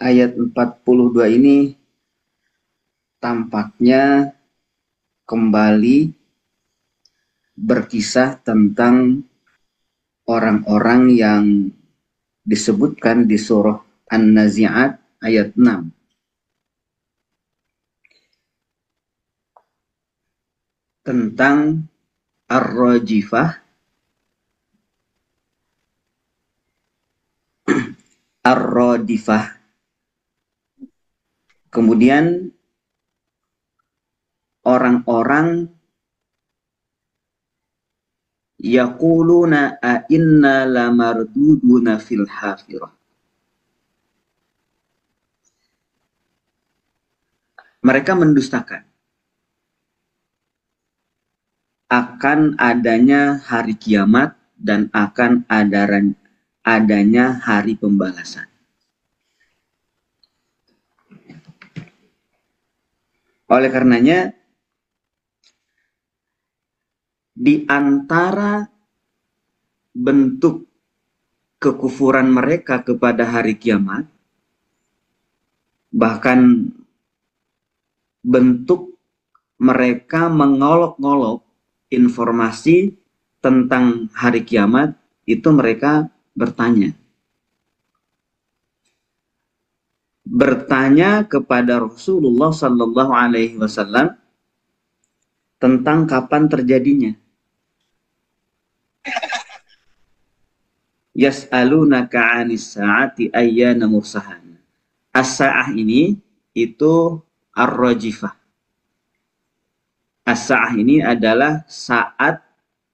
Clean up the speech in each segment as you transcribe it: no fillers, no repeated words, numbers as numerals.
ayat 42 ini tampaknya kembali berkisah tentang orang-orang yang disebutkan di surah An-Nazi'at ayat 6. Tentang Ar-Rajifah, Ar-Radifah. Kemudian orang-orang yaquluna a inna lamarduduna fil hafirah. Mereka mendustakan akan adanya hari kiamat dan akan adanya hari pembalasan. Oleh karenanya, di antara bentuk kekufuran mereka kepada hari kiamat, bahkan bentuk mereka mengolok-ngolok informasi tentang hari kiamat, itu mereka bertanya kepada Rasulullah Sallallahu Alaihi Wasallam tentang kapan terjadinya. Yas'alunaka 'anis sa'ati ayyana mursaha. As-sa'ah ini itu ar-rajifah. As-sa'ah ini adalah saat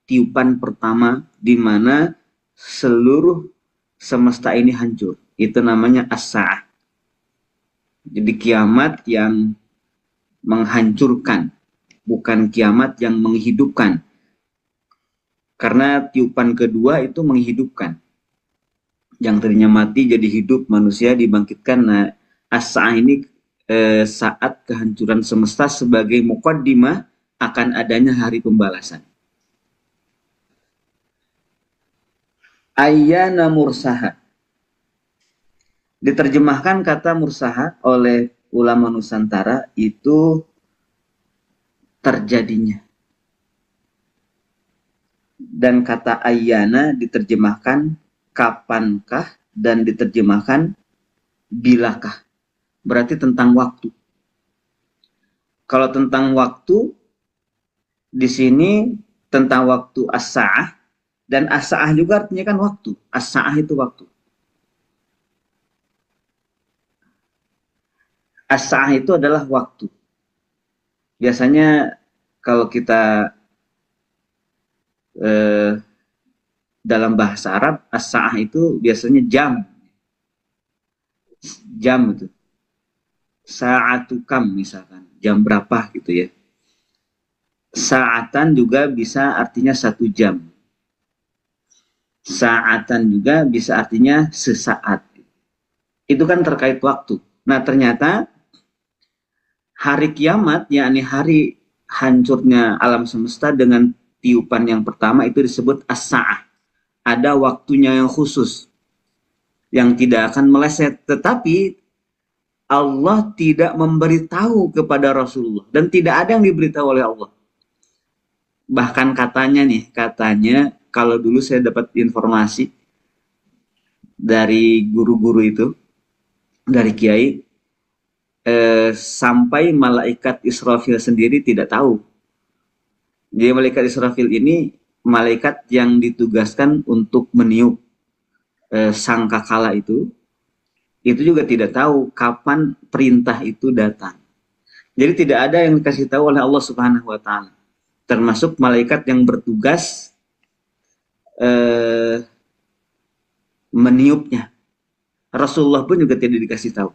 tiupan pertama di mana seluruh semesta ini hancur. Itu namanya as-sa'ah. Jadi kiamat yang menghancurkan, bukan kiamat yang menghidupkan. Karena tiupan kedua itu menghidupkan. Yang tadinya mati jadi hidup, manusia dibangkitkan. Nah, as-sa'ah ini saat kehancuran semesta sebagai muqaddimah akan adanya hari pembalasan. Ayyana mursaha. Diterjemahkan kata mursaha oleh ulama Nusantara itu terjadinya. Dan kata ayyana diterjemahkan kapankah dan diterjemahkan bilakah. Berarti tentang waktu. Kalau tentang waktu, di sini tentang waktu as-sa'ah, dan as-sa'ah juga artinya kan waktu. As-sa'ah itu waktu. As-sa'ah itu adalah waktu. Biasanya kalau kita dalam bahasa Arab, as-sa'ah itu biasanya jam. Jam itu. Sa'atu kam misalkan. Jam berapa gitu ya. Sa'atan juga bisa artinya 1 jam. Sa'atan juga bisa artinya sesaat. Itu kan terkait waktu. Nah ternyata hari kiamat, yakni hari hancurnya alam semesta dengan tiupan yang pertama itu disebut as-sa'ah. Ada waktunya yang khusus. Yang tidak akan meleset. Tetapi Allah tidak memberitahu kepada Rasulullah. Dan tidak ada yang diberitahu oleh Allah. Bahkan katanya kalau dulu saya dapat informasi dari guru-guru itu, dari kiai, sampai malaikat Israfil sendiri tidak tahu. Jadi malaikat Israfil ini malaikat yang ditugaskan untuk meniup sangkakala itu juga tidak tahu kapan perintah itu datang. Jadi tidak ada yang dikasih tahu oleh Allah Subhanahu wa Ta'ala. Termasuk malaikat yang bertugas meniupnya. Rasulullah pun juga tidak dikasih tahu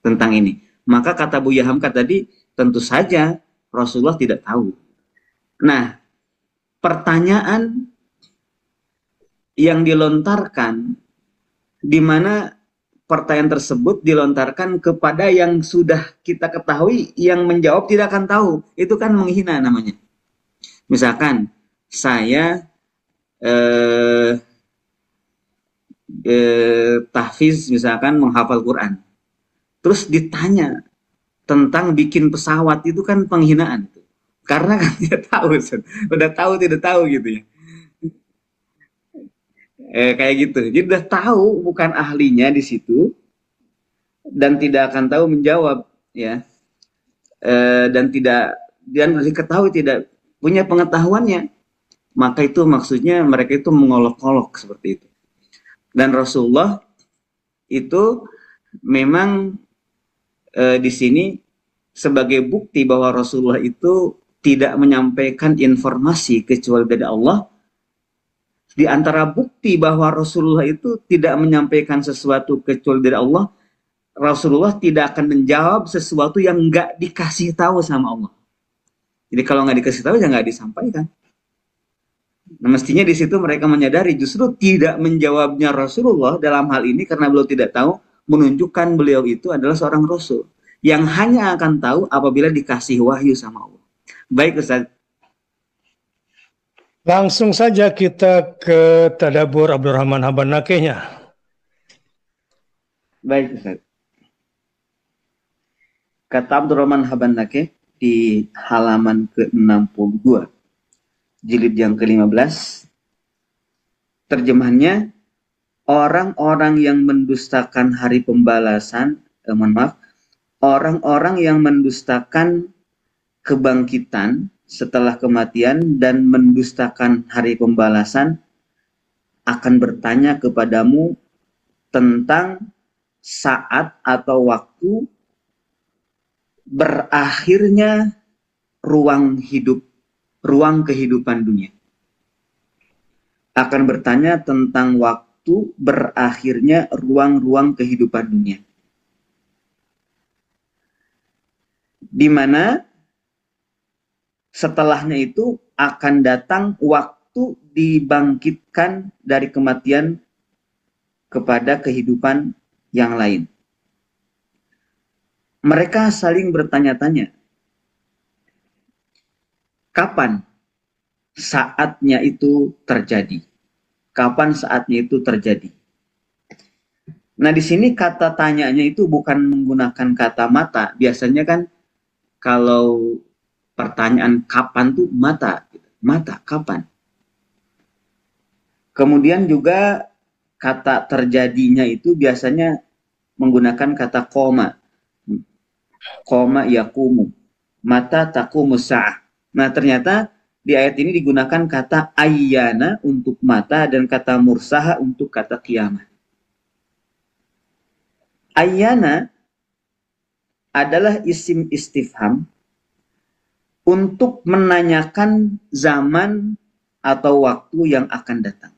tentang ini. Maka kata Buya Hamka tadi, tentu saja Rasulullah tidak tahu. Nah, pertanyaan yang dilontarkan, di mana pertanyaan tersebut dilontarkan kepada yang sudah kita ketahui, yang menjawab tidak akan tahu. Itu kan menghina namanya. Misalkan, saya tahfiz, misalkan menghafal Quran. terus ditanya tentang bikin pesawat, itu kan penghinaan. Karena kan dia tahu, udah tahu tidak tahu gitu ya. Kayak gitu. Jadi udah tahu bukan ahlinya di situ dan tidak akan tahu menjawab ya. Dan diketahui tidak punya pengetahuannya, maka itu maksudnya mereka itu mengolok-olok seperti itu. Dan Rasulullah itu memang di sini sebagai bukti bahwa Rasulullah itu tidak menyampaikan informasi kecuali dari Allah. Di antara bukti bahwa Rasulullah itu tidak menyampaikan sesuatu kecuali dari Allah, Rasulullah tidak akan menjawab sesuatu yang nggak dikasih tahu sama Allah. Jadi kalau nggak dikasih tahu ya nggak disampaikan. Nah, mestinya di situ mereka menyadari justru tidak menjawabnya Rasulullah dalam hal ini karena beliau tidak tahu, menunjukkan beliau itu adalah seorang Rasul yang hanya akan tahu apabila dikasih wahyu sama Allah. Baik Ustaz. Langsung saja kita ke Tadabbur Abdurrahman Habban Nakehnya. Baik Ustaz. Kata Abdurrahman Habban Nakeh di halaman ke-62, jilid yang ke-15, terjemahannya, orang-orang yang mendustakan hari pembalasan, orang-orang yang mendustakan kebangkitan setelah kematian dan mendustakan hari pembalasan akan bertanya kepadamu tentang saat atau waktu berakhirnya ruang kehidupan dunia. Akan bertanya tentang waktu berakhirnya ruang kehidupan dunia. Di mana setelahnya itu akan datang waktu dibangkitkan dari kematian kepada kehidupan yang lain. Mereka saling bertanya-tanya, kapan saatnya itu terjadi? Kapan saatnya itu terjadi? Nah, di sini kata tanyanya itu bukan menggunakan kata mata. Biasanya kan kalau pertanyaan kapan tuh mata, kapan. Kemudian juga kata terjadinya itu biasanya menggunakan kata koma yakumu, mata taqumu sa'ah. Nah, ternyata di ayat ini digunakan kata ayyana untuk mata dan kata mursaha untuk kata kiamat. Ayyana adalah isim istifham untuk menanyakan zaman atau waktu yang akan datang.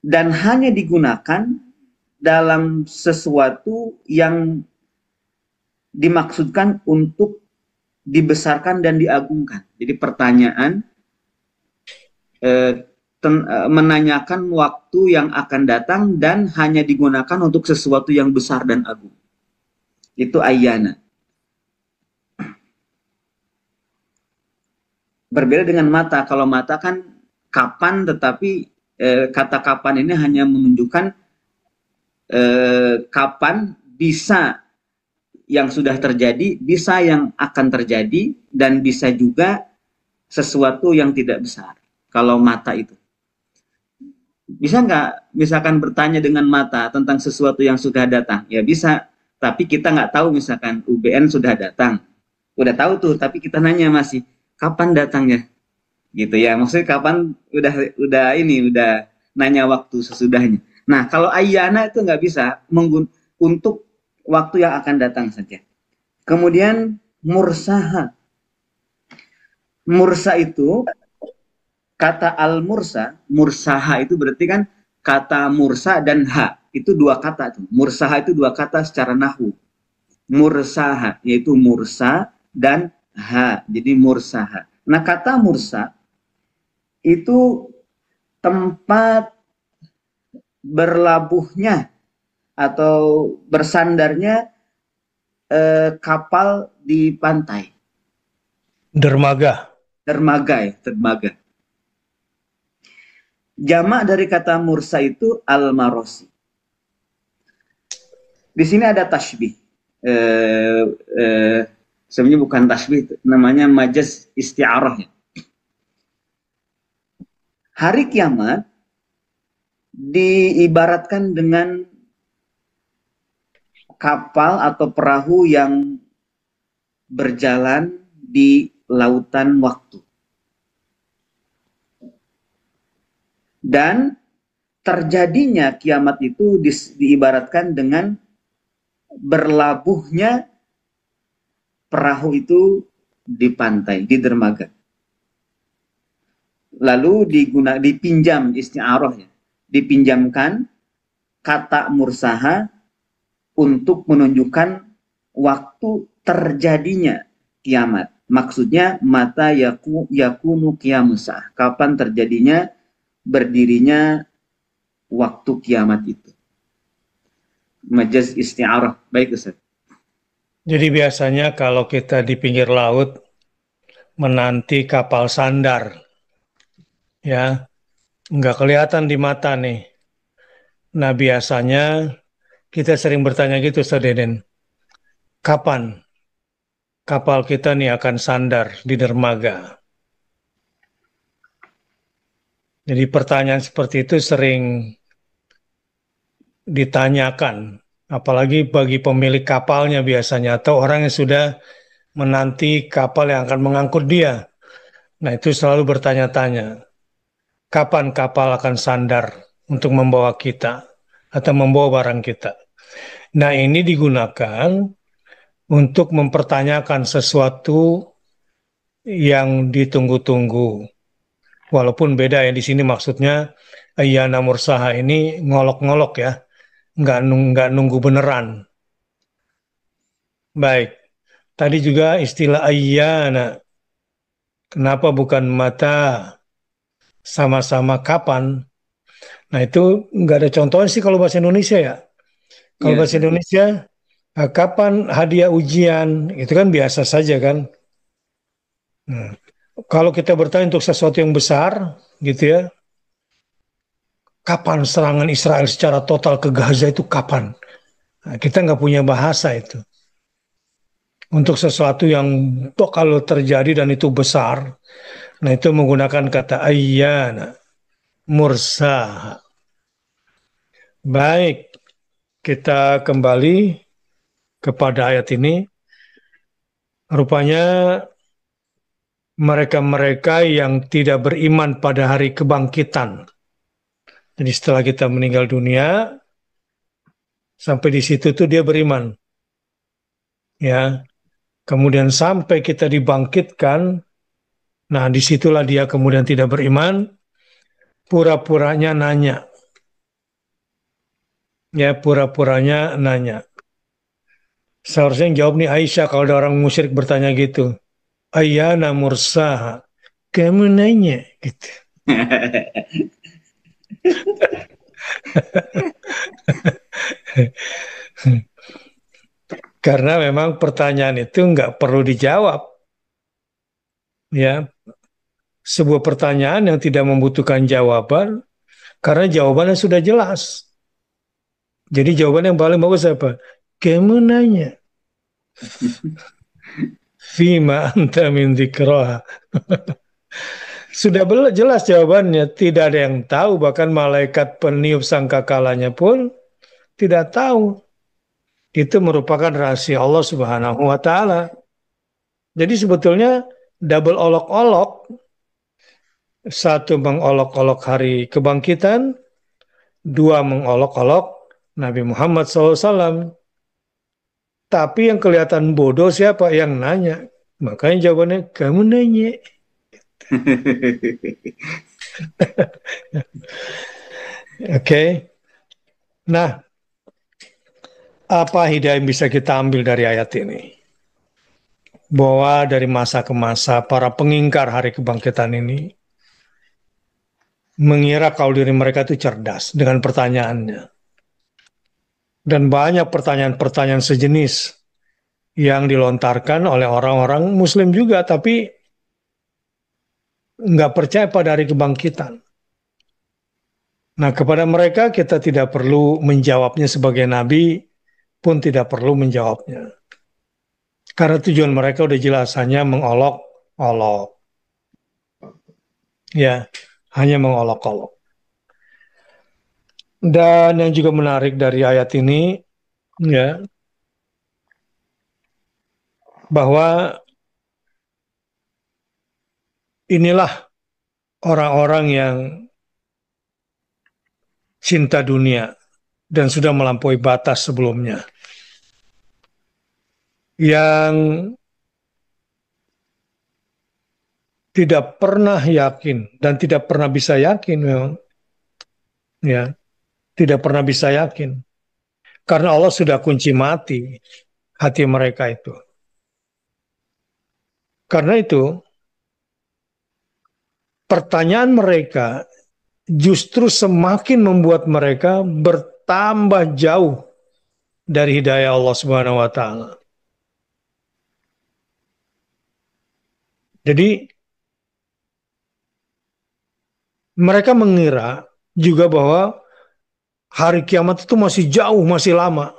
Dan hanya digunakan dalam sesuatu yang dimaksudkan untuk dibesarkan dan diagungkan. Jadi pertanyaan menanyakan waktu yang akan datang dan hanya digunakan untuk sesuatu yang besar dan agung. Itu ayyana. Berbeda dengan mata. Kalau mata kan kapan, tetapi kata kapan ini hanya menunjukkan kapan bisa yang sudah terjadi, bisa yang akan terjadi, dan bisa juga sesuatu yang tidak besar. Kalau mata itu. Bisa nggak misalkan bertanya dengan mata tentang sesuatu yang sudah datang? Ya bisa, tapi kita nggak tahu misalkan UBN sudah datang. Udah tahu tuh, tapi kita nanya masih, kapan datangnya? Gitu ya, maksudnya kapan udah nanya waktu sesudahnya. Nah, kalau ayyana itu nggak bisa untuk waktu yang akan datang saja. Kemudian mursaha. Mursa itu kata mursaha itu berarti kan kata mursa dan ha. Itu dua kata tuh. Mursaha itu dua kata secara nahwu. Mursaha yaitu mursa dan ha. Jadi mursaha. Nah, kata mursa itu tempat berlabuhnya atau bersandarnya kapal di pantai. Dermaga. Dermaga. Jamak dari kata mursa itu al-marosi. Di sini ada tasbih. Eh, eh, Sebenarnya bukan tasbih, namanya majaz isti'arah ya. Hari kiamat diibaratkan dengan kapal atau perahu yang berjalan di lautan waktu. Dan terjadinya kiamat itu diibaratkan dengan berlabuhnya perahu itu di pantai, di dermaga. Lalu dipinjam isti'arah ya. Dipinjamkan kata mursaha untuk menunjukkan waktu terjadinya kiamat. Maksudnya mata yakunu qiyamusah. Kapan terjadinya berdirinya waktu kiamat itu. Majaz isti'arah. Baik Ustaz. Jadi biasanya kalau kita di pinggir laut menanti kapal sandar, ya, nggak kelihatan di mata nih. Nah biasanya kita sering bertanya gitu, Ustaz Deden, kapan kapal kita nih akan sandar di dermaga? Jadi pertanyaan seperti itu sering ditanyakan, apalagi bagi pemilik kapalnya biasanya, atau orang yang sudah menanti kapal yang akan mengangkut dia. Nah itu selalu bertanya-tanya, kapan kapal akan sandar untuk membawa kita atau membawa barang kita. Nah ini digunakan untuk mempertanyakan sesuatu yang ditunggu-tunggu. Walaupun beda ya di sini maksudnya Ayyana Mursaha ini ngolok-ngolok ya, nggak nunggu beneran. Baik, tadi juga istilah Ayyana. Kenapa bukan mata, sama-sama kapan? Nah itu nggak ada contohnya sih kalau bahasa Indonesia ya. Kalau Iya, bahasa Ustaz. Indonesia, kapan hadiah ujian? Itu kan biasa saja kan. Nah, kalau kita bertanya untuk sesuatu yang besar, gitu ya, kapan serangan Israel secara total ke Gaza itu kapan? Nah, kita nggak punya bahasa itu. Untuk sesuatu yang kalau terjadi dan itu besar, nah itu menggunakan kata ayyana, mursa. Baik, kita kembali kepada ayat ini. Rupanya mereka-mereka yang tidak beriman pada hari kebangkitan. Jadi setelah kita meninggal dunia, sampai di situ tuh dia beriman. Ya, kemudian sampai kita dibangkitkan, nah disitulah dia kemudian tidak beriman, pura-puranya nanya. Ya, pura-puranya nanya. Seharusnya yang jawab nih Aisyah kalau ada orang musyrik bertanya gitu. Ayyana mursaha. Kamu nanya gitu. Karena memang pertanyaan itu nggak perlu dijawab. Ya, sebuah pertanyaan yang tidak membutuhkan jawaban karena jawabannya sudah jelas. Jadi jawaban yang paling bagus apa? Kamu nanya. Fima anta min dzikraha. Sudah jelas jawabannya. Tidak ada yang tahu. Bahkan malaikat peniup sangkakalanya pun tidak tahu. Itu merupakan rahasia Allah Subhanahu wa Ta'ala. Jadi sebetulnya double olok-olok. Satu mengolok-olok hari kebangkitan, dua mengolok-olok Nabi Muhammad SAW. Tapi yang kelihatan bodoh siapa? Yang nanya. Makanya jawabannya, kamu nanya. Oke. Nah, apa hidayah yang bisa kita ambil dari ayat ini? Bahwa dari masa ke masa, para pengingkar hari kebangkitan ini mengira kalau diri mereka itu cerdas dengan pertanyaannya. Dan banyak pertanyaan-pertanyaan sejenis yang dilontarkan oleh orang-orang Muslim juga, tapi nggak percaya pada hari kebangkitan. Nah, kepada mereka kita tidak perlu menjawabnya sebagai nabi, pun tidak perlu menjawabnya. Karena tujuan mereka udah jelas, hanya mengolok-olok. Ya, hanya mengolok-olok. Dan yang juga menarik dari ayat ini, ya, bahwa inilah orang-orang yang cinta dunia dan sudah melampaui batas sebelumnya. Yang tidak pernah yakin dan tidak pernah bisa yakin memang, ya, tidak pernah bisa yakin. Karena Allah sudah kunci mati hati mereka itu. Karena itu, pertanyaan mereka justru semakin membuat mereka bertambah jauh dari hidayah Allah Subhanahu wa taala. Jadi mereka mengira juga bahwa hari kiamat itu masih jauh, masih lama.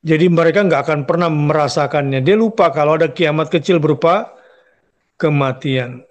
Jadi mereka nggak akan pernah merasakannya. Dia lupa kalau ada kiamat kecil berupa kematian.